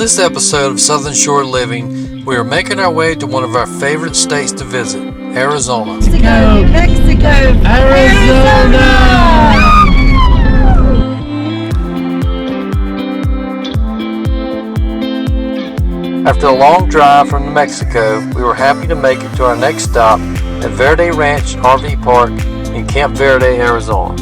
this episode of Southern Shore Living, we are making our way to one of our favorite states to visit, Arizona. Mexico, Arizona! After a long drive from New Mexico, we were happy to make it to our next stop at Verde Ranch RV Park in Camp Verde, Arizona.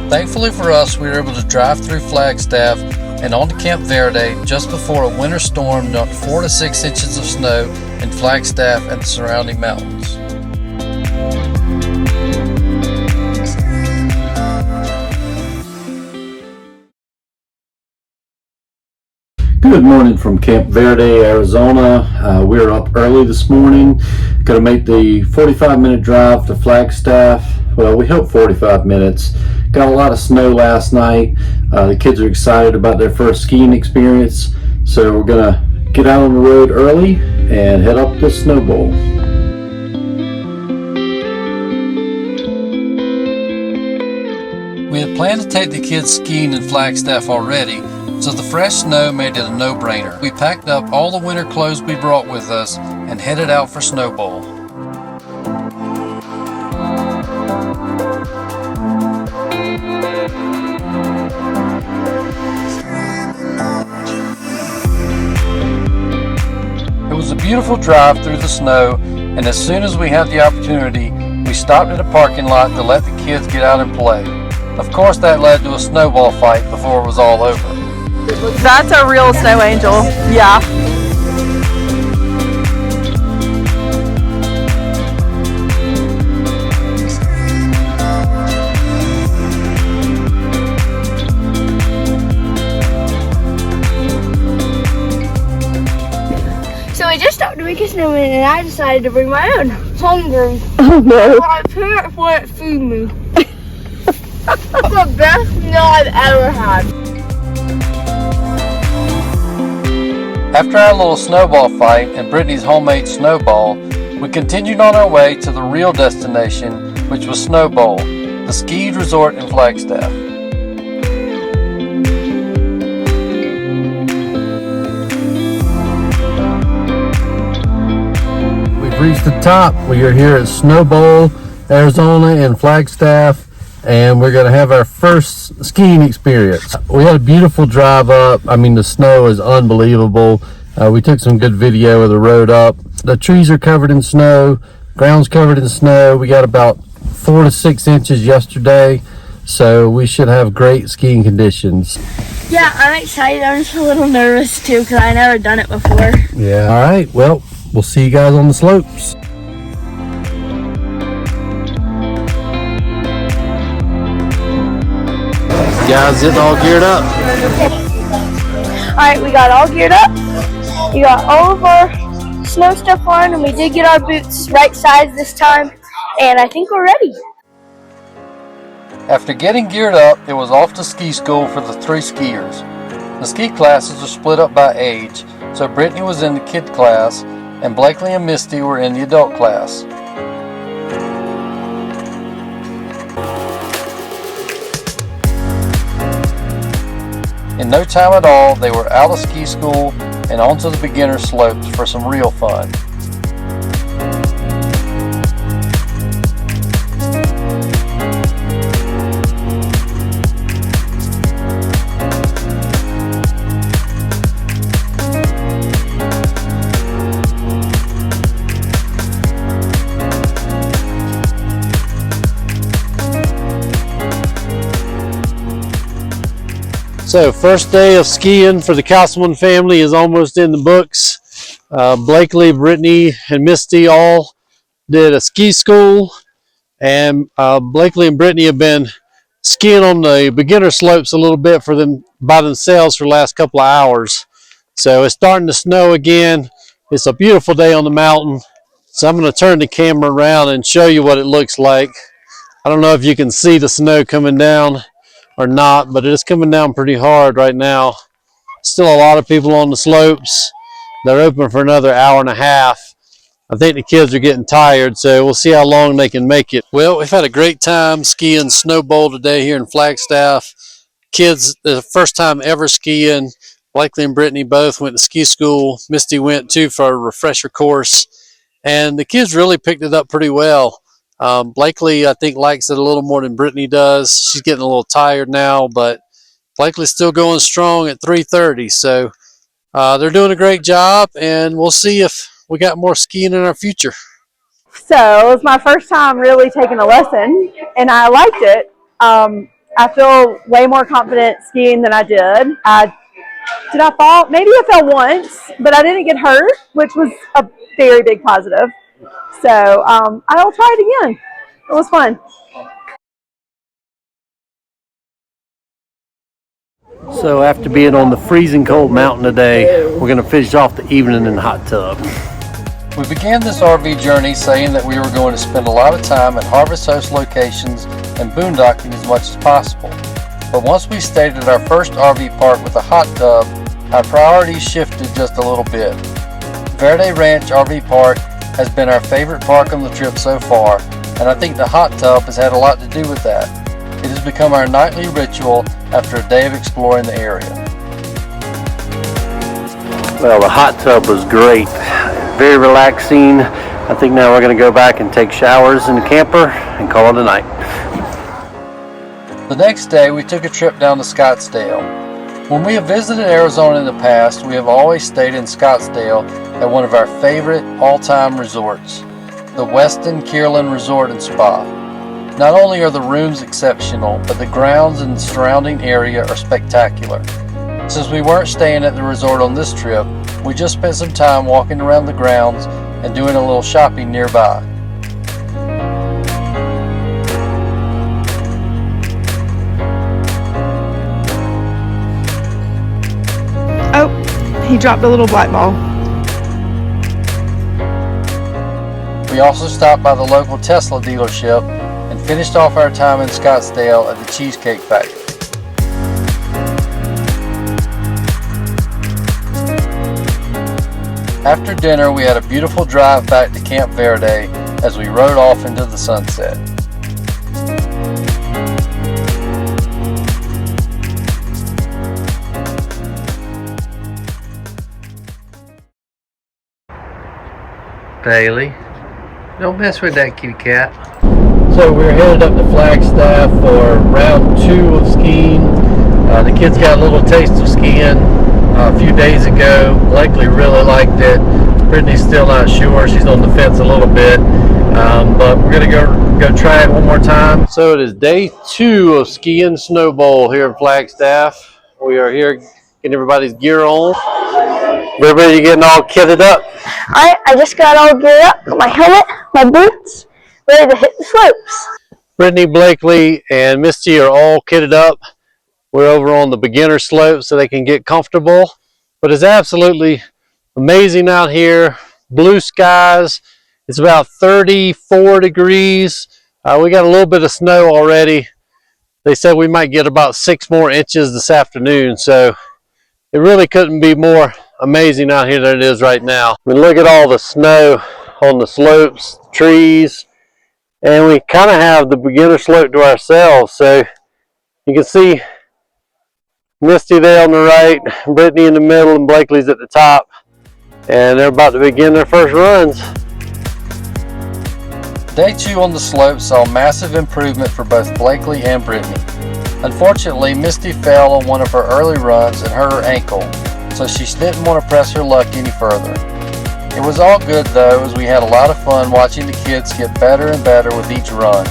Thankfully for us, we were able to drive through Flagstaff and onto Camp Verde just before a winter storm dumped 4 to 6 inches of snow in Flagstaff and the surrounding mountains. Good morning from Camp Verde, Arizona. We're up early this morning. Going to make the 45-minute drive to Flagstaff. Well, we hope 45 minutes. Got a lot of snow last night. The kids are excited about their first skiing experience. So we're going to get out on the road early and head up to Snow Bowl. We had planned to take the kids skiing in Flagstaff already, so the fresh snow made it a no-brainer. We packed up all the winter clothes we brought with us and headed out for Snow Bowl. It was a beautiful drive through the snow, and as soon as we had the opportunity, we stopped at a parking lot to let the kids get out and play. Of course, that led to a snowball fight before it was all over. That's a real snow angel. Yeah. So we just stopped to make a snowman and I decided to bring my own. I'm hungry. Oh no. My parents wouldn't feed me. That's the best meal I've ever had. After our little snowball fight and Brittany's homemade snowball, we continued on our way to the real destination, which was Snow Bowl, the ski resort in Flagstaff. We've reached the top. We are here at Snow Bowl, Arizona in Flagstaff, and we're going to have our first skiing experience. We had a beautiful drive up. I mean, the snow is unbelievable. We took some good video of the road up. The trees are covered in snow, ground's covered in snow. We got about 4 to 6 inches yesterday, so we should have great skiing conditions. Yeah, I'm excited. I'm just a little nervous too because I've never done it before. Yeah. All right, well, we'll see you guys on the slopes. Guys, getting all geared up. Alright, we got all geared up. We got all of our snow stuff on and we did get our boots right size this time. And I think we're ready. After getting geared up, it was off to ski school for the 3 skiers. The ski classes are split up by age, so Brittany was in the kid class and Blakely and Misty were in the adult class. In no time at all, they were out of ski school and onto the beginner slopes for some real fun. So first day of skiing for the Castleman family is almost in the books. Blakely, Brittany, and Misty all did a ski school, and Blakely and Brittany have been skiing on the beginner slopes a little bit by themselves for the last couple of hours. So it's starting to snow again. It's a beautiful day on the mountain. So I'm going to turn the camera around and show you what it looks like. I don't know if you can see the snow coming down or not, but it is coming down pretty hard right now. Still a lot of people on the slopes. They're open for another hour and a half. I think the kids are getting tired, so we'll see how long they can make it. Well, we've had a great time skiing Snow Bowl today here in Flagstaff. Kids, the first time ever skiing. Blakely and Brittany both went to ski school. Misty went too for a refresher course, and the kids really picked it up pretty well. Blakely, I think, likes it a little more than Brittany does. She's getting a little tired now, but Blakely's still going strong at 3:30. So they're doing a great job, and we'll see if we got more skiing in our future. So it was my first time really taking a lesson, and I liked it. I feel way more confident skiing than I did. Did I fall? Maybe I fell once, but I didn't get hurt, which was a very big positive. So I'll try it again. It was fun. So after being on the freezing cold mountain today, we're going to finish off the evening in the hot tub. We began this RV journey saying that we were going to spend a lot of time at Harvest Host locations and boondocking as much as possible. But once we stayed at our first RV park with a hot tub, our priorities shifted just a little bit. Verde Ranch RV Park has been our favorite park on the trip so far, and I think the hot tub has had a lot to do with that. It has become our nightly ritual after a day of exploring the area. Well, the hot tub was great. Very relaxing. I think now we're going to go back and take showers in the camper and call it a night. The next day we took a trip down to Scottsdale. When we have visited Arizona in the past, we have always stayed in Scottsdale at one of our favorite all-time resorts, the Westin Kierland Resort and Spa. Not only are the rooms exceptional, but the grounds and the surrounding area are spectacular. Since we weren't staying at the resort on this trip, we just spent some time walking around the grounds and doing a little shopping nearby. Oh, he dropped a little black ball. We also stopped by the local Tesla dealership and finished off our time in Scottsdale at the Cheesecake Factory. After dinner, we had a beautiful drive back to Camp Verde as we rode off into the sunset. Bailey, don't mess with that kitty cat. So we're headed up to Flagstaff for round 2 of skiing. The kids got a little taste of skiing a few days ago. Blakely really liked it. Brittany's still not sure. She's on the fence a little bit. But we're going to go try it one more time. So it is day 2 of skiing snowball here in Flagstaff. We are here getting everybody's gear on. Everybody getting all kitted up. Alright, I just got all geared up, got my helmet, my boots, ready to hit the slopes. Brittany, Blakely, and Misty are all kitted up. We're over on the beginner slope so they can get comfortable. But it's absolutely amazing out here. Blue skies. It's about 34 degrees. We got a little bit of snow already. They said we might get about 6 more inches this afternoon. So it really couldn't be more amazing out here than it is right now. I mean, look at all the snow on the slopes, trees, and we kind of have the beginner slope to ourselves. So you can see Misty there on the right, Brittany in the middle, and Blakely's at the top. And they're about to begin their first runs. Day 2 on the slope saw massive improvement for both Blakely and Brittany. Unfortunately, Misty fell on one of her early runs and hurt her ankle, so she didn't want to press her luck any further. It was all good though, as we had a lot of fun watching the kids get better and better with each run.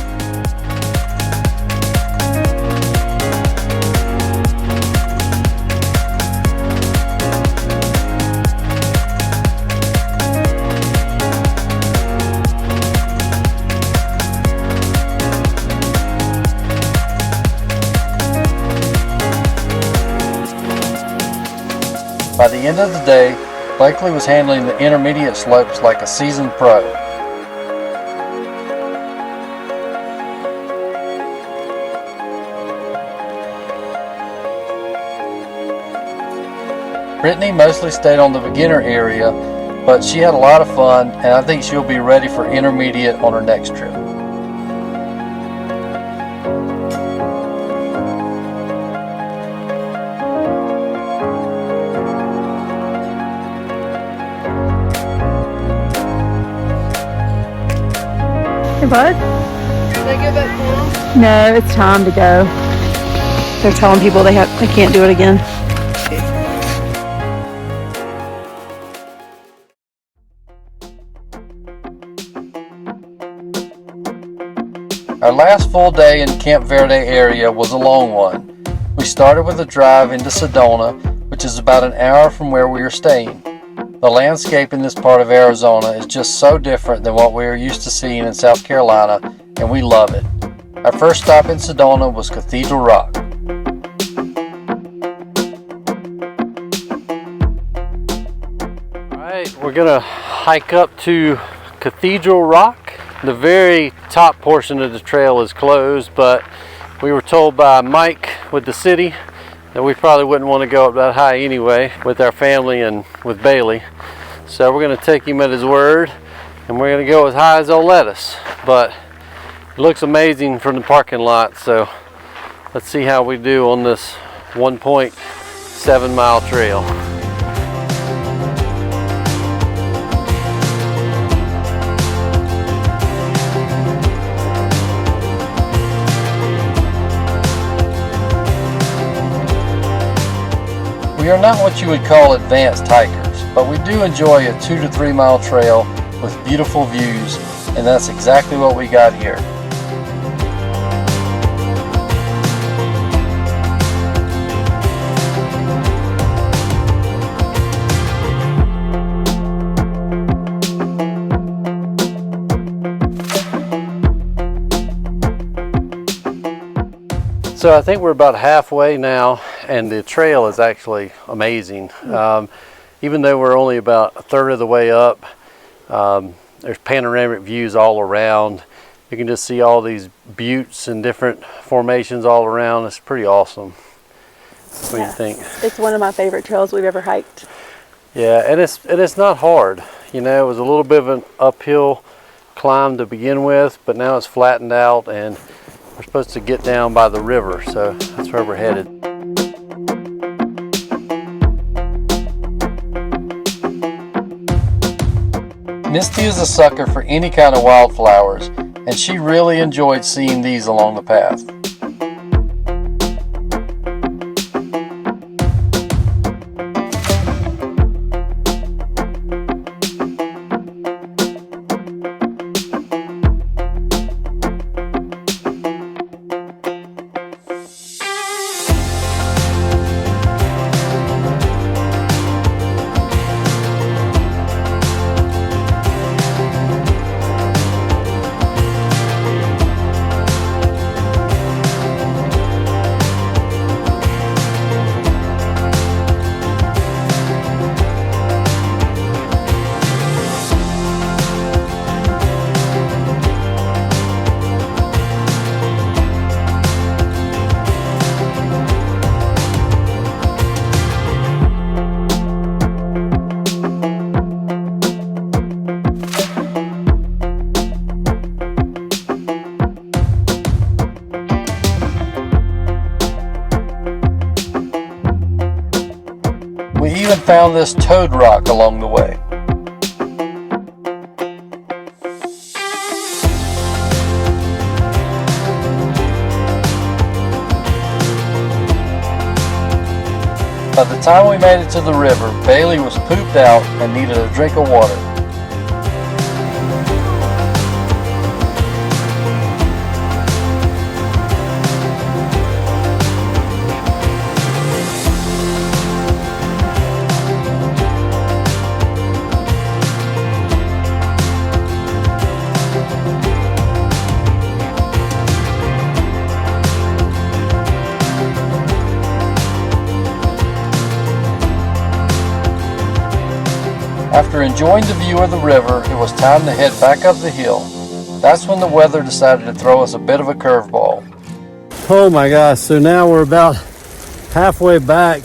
By the end of the day, Blakely was handling the intermediate slopes like a seasoned pro. Brittany mostly stayed on the beginner area, but she had a lot of fun, and I think she'll be ready for intermediate on her next trip. bud? Should I go back home? No, it's time to go. They're telling people they can't do it again. Our last full day in Camp Verde area was a long one. We started with a drive into Sedona, which is about an hour from where we are staying. The landscape in this part of Arizona is just so different than what we are used to seeing in South Carolina, and we love it. Our first stop in Sedona was Cathedral Rock. Alright, we're gonna hike up to Cathedral Rock. The very top portion of the trail is closed, but we were told by Mike with the city that we probably wouldn't want to go up that high anyway with our family and with Bailey. So we're going to take him at his word, and we're going to go as high as they'll let us. But it looks amazing from the parking lot, so let's see how we do on this 1.7 mile trail. We are not what you would call advanced hikers, but we do enjoy a 2 to 3 mile trail with beautiful views, and that's exactly what we got here. So I think we're about halfway now, and the trail is actually amazing. Even though we're only about a third of the way up, there's panoramic views all around. You can just see all these buttes and different formations all around. It's pretty awesome. What do you think? It's one of my favorite trails we've ever hiked. Yeah, and it's not hard. You know, it was a little bit of an uphill climb to begin with, but now it's flattened out, and we're supposed to get down by the river, so that's where we're headed. Misty is a sucker for any kind of wildflowers, and she really enjoyed seeing these along the path. We even found this toad rock along the way. By the time we made it to the river, Bailey was pooped out and needed a drink of water. After enjoying the view of the river, it was time to head back up the hill. That's when the weather decided to throw us a bit of a curveball. Oh my gosh, so now we're about halfway back,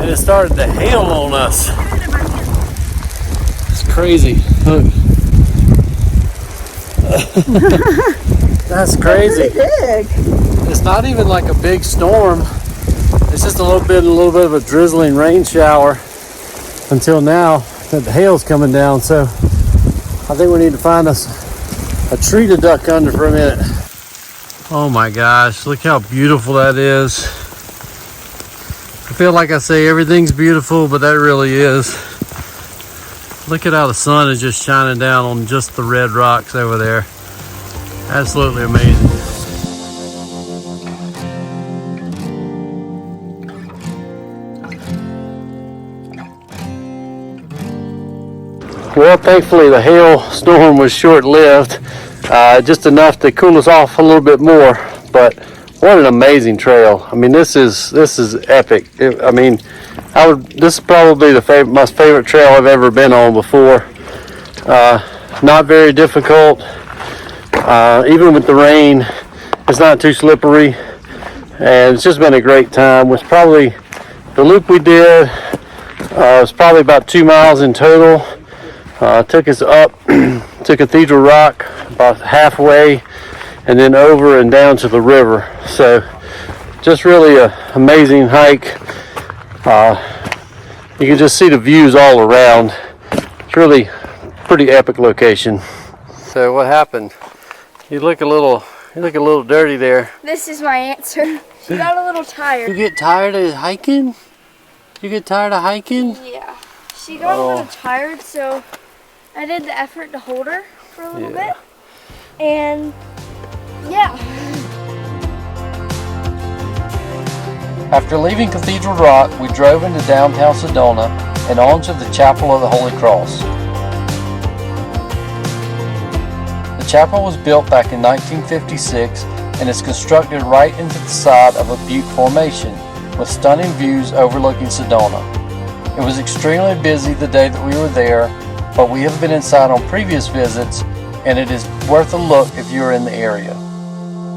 and it started to hail on us. It's crazy. Look. That's crazy. Big. It's not even like a big storm. It's just a little bit of a drizzling rain shower until now that the hail's coming down. So I think we need to find us a tree to duck under for a minute. Oh my gosh, look how beautiful that is. I feel like I say everything's beautiful, but that really is. Look at how the sun is just shining down on just the red rocks over there. Absolutely amazing. Well, thankfully the hailstorm was short-lived, just enough to cool us off a little bit more. But what an amazing trail! I mean, this is epic. This is probably the my favorite trail I've ever been on before. Not very difficult. Even with the rain, it's not too slippery, and it's just been a great time. With probably the loop we did was probably about 2 miles in total. Took us up to Cathedral Rock about halfway, and then over and down to the river. So just really an amazing hike. You can just see the views all around. It's really pretty epic location. So what happened? You look a little dirty there. This is my answer. She got a little tired. You get tired of hiking? You get tired of hiking? Yeah. She got a little tired, so I did the effort to hold her for a little bit. And yeah. After leaving Cathedral Rock, we drove into downtown Sedona and on to the Chapel of the Holy Cross. The chapel was built back in 1956 and is constructed right into the side of a butte formation with stunning views overlooking Sedona. It was extremely busy the day that we were there, but we have been inside on previous visits and it is worth a look if you are in the area.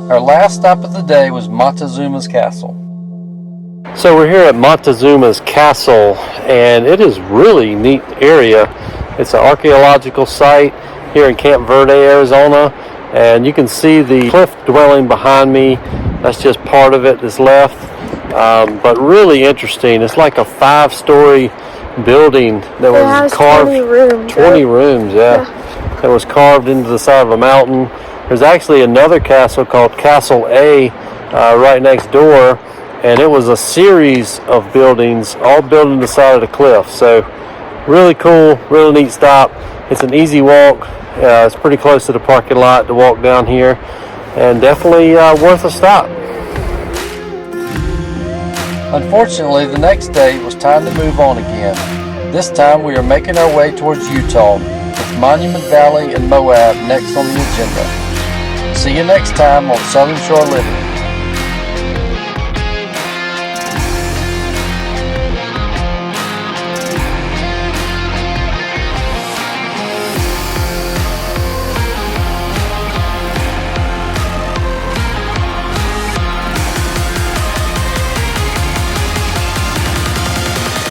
Our last stop of the day was Montezuma's Castle. So we're here at Montezuma's Castle, and it is really neat area. It's an archaeological site here in Camp Verde, Arizona, and you can see the cliff dwelling behind me. That's just part of it that's left, but really interesting. It's like a 5-story building that was carved. 20 rooms. 20 rooms, yeah. That was carved into the side of a mountain. There's actually another castle called Castle A right next door, and it was a series of buildings all built into the side of the cliff. So really cool, really neat stop. It's an easy walk. It's pretty close to the parking lot to walk down here, and definitely worth a stop. Unfortunately, the next day it was time to move on again. This time we are making our way towards Utah, with Monument Valley and Moab next on the agenda. See you next time on Southern Shore Living.